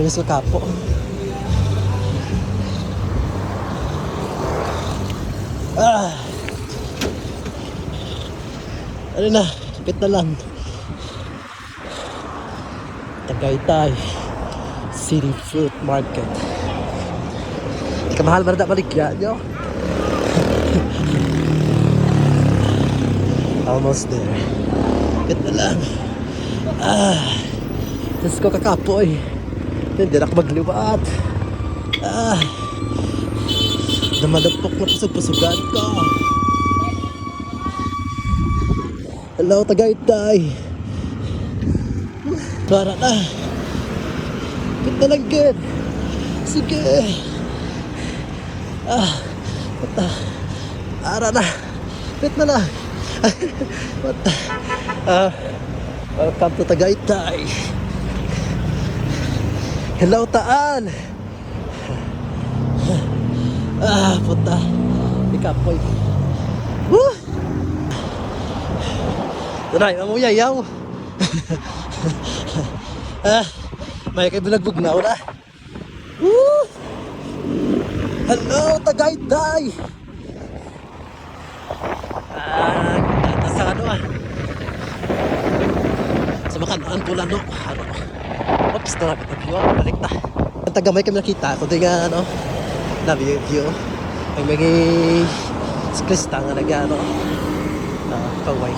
Dali sa kapo. Ano na, kapit na lang. Tagaytay City Fruit Market. Di ka mahal ba na baligya nyo? Almost there. Kapit na lang. Diyos ko kakapoy. Hindi na ako magliwat. Namalagpok na pusog-pusugan ko. Hello, Tagaytay. Para na. Pit na lang, good. Sige. Pata. Ara na. Pit na lang. Pata. Welcome to Tagaytay. Hello, Taal. Puta. Ikapoy. Woo! Tunay, mamuyayaw. May kay bulagbog na una. Woo! Hello, Tagaytay. Nasa ano sa makanaan pula no. Ano? Oops, narapit na view. Balik na. Ang tagamay kami nakita. Kung di nga ano, na view. May siklista nga nag-ano. Kaway.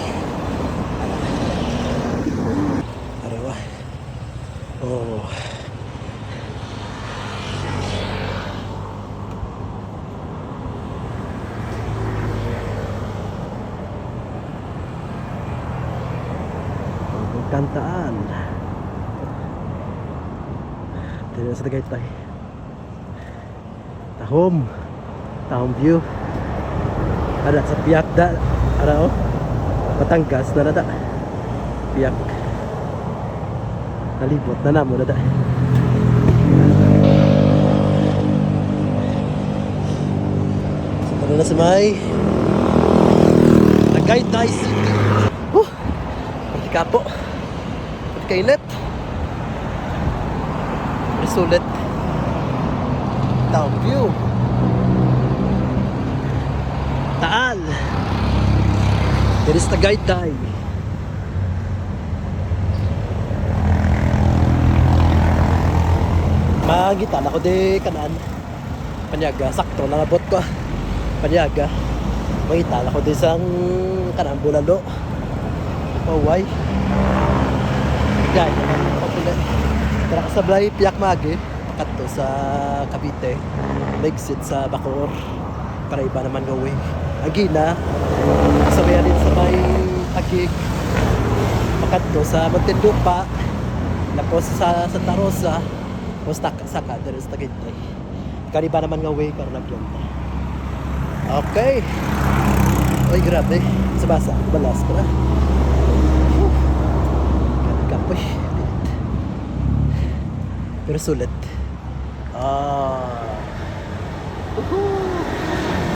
Arawa. Oh. Kantaan. Dito sa Tagaytay. Tahom view. Ada sa Piak da. Ano? Batangas na nada. Piak. Nalibot na namo nada. Sa na sa may Tagaytay City. Kapo. Kainit. Sulit. Down view. Taal. There is Tagaytay. Magitan ako di kanan. Panyaga. Sakto lang abot ko. Panyaga. Magitan ako di sang kanan bulalo. Paway. Gaya naman popular. Tara ka sablay Piak Magi. Pakat to sa Cavite. Exit sa Bacoor. Para iba naman gawin. Agina. Sabayan din sa may Agig. Pakat to sa Montelupa. Tapos sa Santa Rosa. Tapos saka. There is Tagaytay. Kaniba naman gawin. Para nagyan. Okay. Oy, grabe. Sa basa. Balas ko na. Kapoy. Pero sulit.